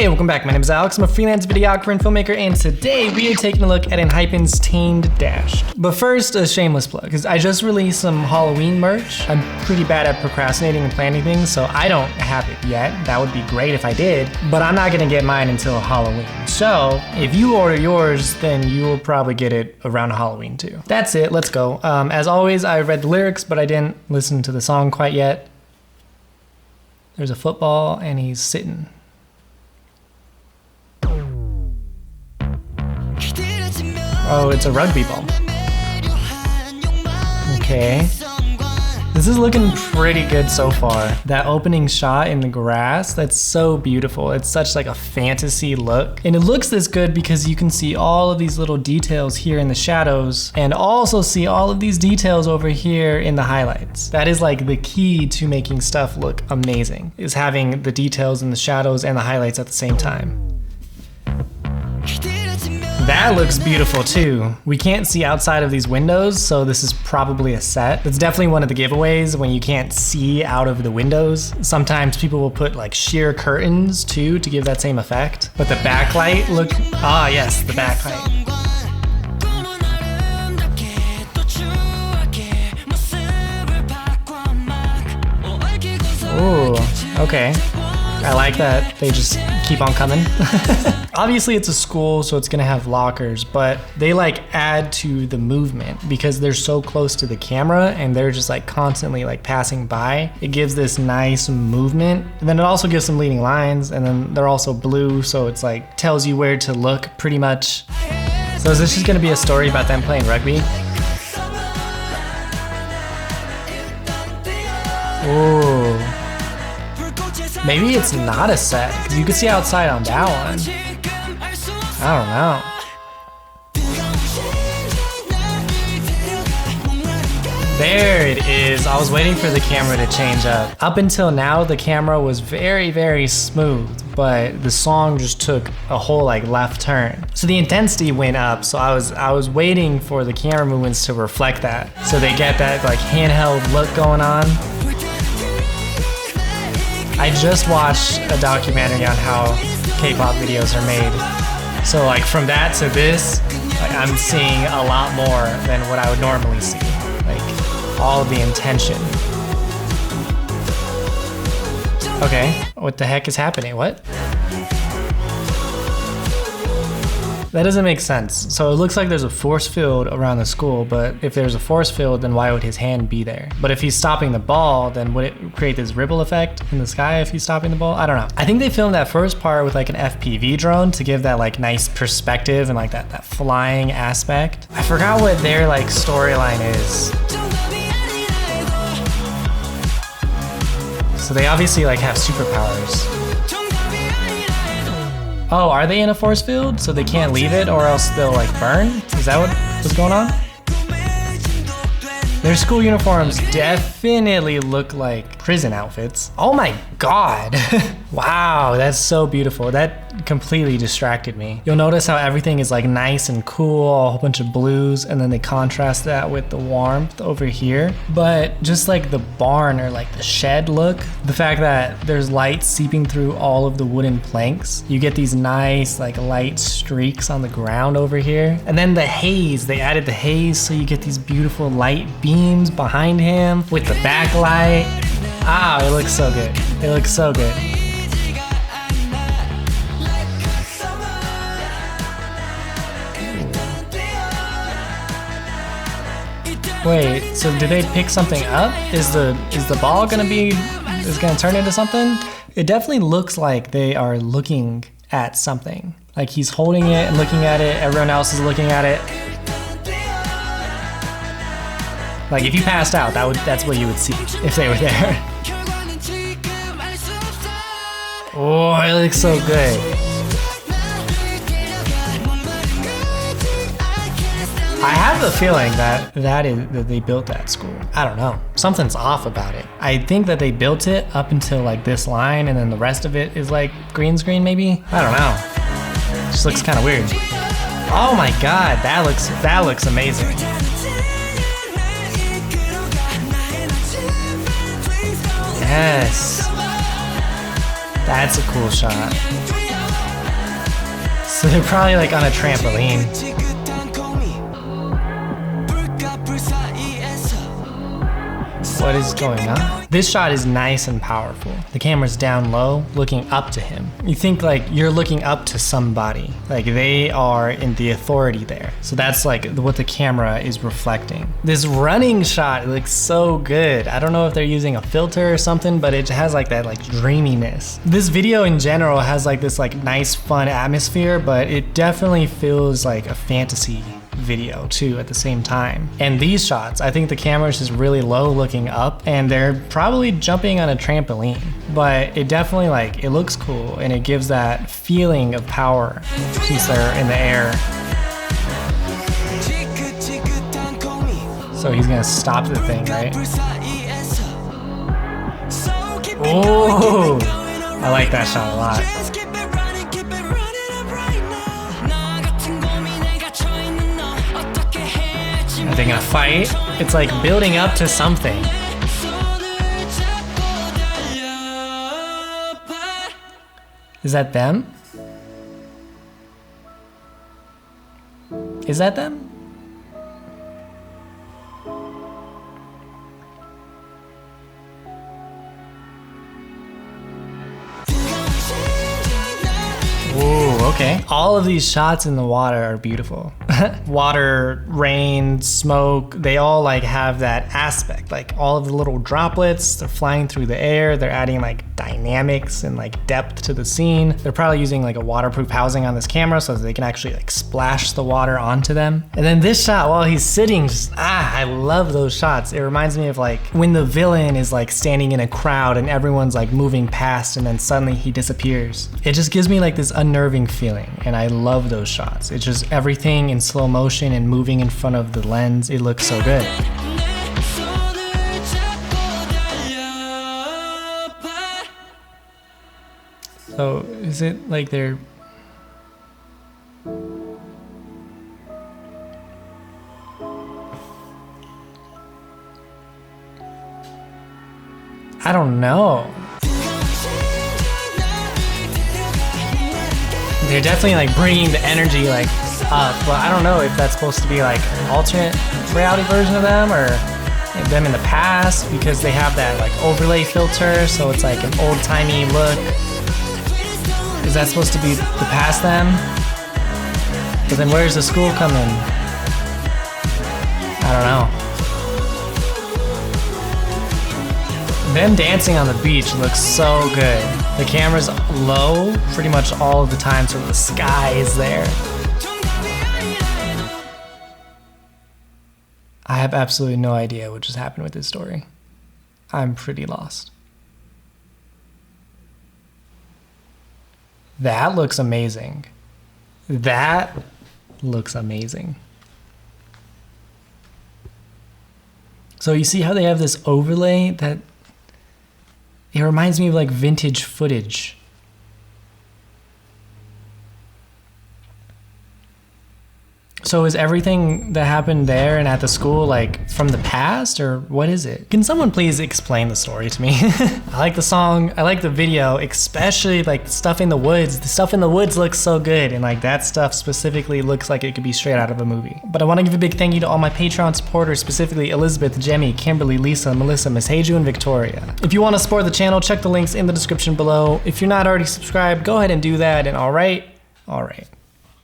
Hey, welcome back. My name is Alex. I'm a freelance videographer and filmmaker, and today we are taking a look at ENHYPEN's Tamed-Dashed. But first, a shameless plug, because I just released some Halloween merch. I'm pretty bad at procrastinating and planning things, so I don't have it yet. That would be great if I did, but I'm not gonna get mine until Halloween. So if you order yours, then you will probably get it around Halloween too. That's it, let's go. As always, I read the lyrics, but I didn't listen to the song quite yet. There's a football and he's sitting. Oh, it's a rugby ball. Okay. This is looking pretty good so far. That opening shot in the grass, that's so beautiful. It's such like a fantasy look. And it looks this good because you can see all of these little details here in the shadows and also see all of these details over here in the highlights. That is like the key to making stuff look amazing, is having the details in the shadows and the highlights at the same time. That looks beautiful too. We can't see outside of these windows, so this is probably a set. That's definitely one of the giveaways when you can't see out of the windows. Sometimes people will put like sheer curtains too to give that same effect. But the backlight look, yes, the backlight. Ooh, okay. I like that they just keep on coming. Obviously it's a school, so it's gonna have lockers, but they like add to the movement because they're so close to the camera and they're just like constantly like passing by. It gives this nice movement. And then it also gives some leading lines, and then they're also blue, so it's like tells you where to look pretty much. So is this just gonna be a story about them playing rugby? Ooh. Maybe it's not a set, because you can see outside on that one. I don't know. There it is. I was waiting for the camera to change up. Up until now, the camera was very, very smooth, but the song just took a whole like left turn. So the intensity went up, so I was waiting for the camera movements to reflect that. So they get that like handheld look going on. I just watched a documentary on how K-pop videos are made. So like from that to this, like I'm seeing a lot more than what I would normally see. Like all of the intention. Okay, what the heck is happening? What? That doesn't make sense. So it looks like there's a force field around the school, but if there's a force field, then why would his hand be there? But if he's stopping the ball, then would it create this ripple effect in the sky if he's stopping the ball? I don't know. I think they filmed that first part with like an FPV drone to give that like nice perspective and like that flying aspect. I forgot what their like storyline is. So they obviously like have superpowers. Oh, are they in a force field? So they can't leave it or else they'll like burn? Is that what's going on? Their school uniforms definitely look like prison outfits. Oh my God. Wow, that's so beautiful. That completely distracted me. You'll notice how everything is like nice and cool, a whole bunch of blues, and then they contrast that with the warmth over here. But just like the barn or like the shed look, the fact that there's light seeping through all of the wooden planks, you get these nice like light streaks on the ground over here. And then the haze, they added the haze so you get these beautiful light beams behind him with the backlight. Ah, it looks so good. It looks so good. Wait, so did they pick something up? Is the ball gonna turn into something? It definitely looks like they are looking at something. Like he's holding it and looking at it, everyone else is looking at it. Like if you passed out, that's what you would see if they were there. Oh, it looks so good. I have a feeling that they built that school. I don't know. Something's off about it. I think that they built it up until like this line and then the rest of it is like green screen maybe? I don't know. It just looks kind of weird. Oh my God, that looks amazing. Yes. That's a cool shot. So they're probably like on a trampoline. What is going on? This shot is nice and powerful. The camera's down low, looking up to him. You think like you're looking up to somebody, like they are in the authority there. So that's like what the camera is reflecting. This running shot looks so good. I don't know if they're using a filter or something, but it has like that like dreaminess. This video in general has like this like nice fun atmosphere, but it definitely feels like a fantasy video too at the same time. And these shots, I think the camera is just really low looking up and they're probably jumping on a trampoline, but it definitely like, it looks cool and it gives that feeling of power since they're in the air. So he's gonna stop the thing, right? Oh, I like that shot a lot. Are they gonna fight? It's like building up to something. Is that them? Is that them? Ooh, okay. All of these shots in the water are beautiful. Water, rain, smoke, they all like have that aspect. Like all of the little droplets, they're flying through the air. They're adding like dynamics and like depth to the scene. They're probably using like a waterproof housing on this camera so that they can actually like splash the water onto them. And then this shot while he's sitting, just, I love those shots. It reminds me of like when the villain is like standing in a crowd and everyone's like moving past and then suddenly he disappears. It just gives me like this unnerving feeling and I love those shots. It's just everything in slow motion and moving in front of the lens. It looks so good. So is it like they're... I don't know. They're definitely like bringing the energy like up, but I don't know if that's supposed to be like an alternate reality version of them or them in the past because they have that like overlay filter, so it's like an old-timey look. Is that supposed to be the past them? But then where's the school coming? I don't know. Them dancing on the beach looks so good. The camera's low pretty much all of the time, so the sky is there. I have absolutely no idea what just happened with this story. I'm pretty lost. That looks amazing. That looks amazing. So you see how they have this overlay that it reminds me of like vintage footage. So is everything that happened there and at the school like from the past or what is it? Can someone please explain the story to me? I like the song, I like the video, especially like the stuff in the woods. The stuff in the woods looks so good and like that stuff specifically looks like it could be straight out of a movie. But I want to give a big thank you to all my Patreon supporters, specifically Elizabeth, Jemmy, Kimberly, Lisa, Melissa, Miss Heiju, and Victoria. If you want to support the channel, check the links in the description below. If you're not already subscribed, go ahead and do that and all right.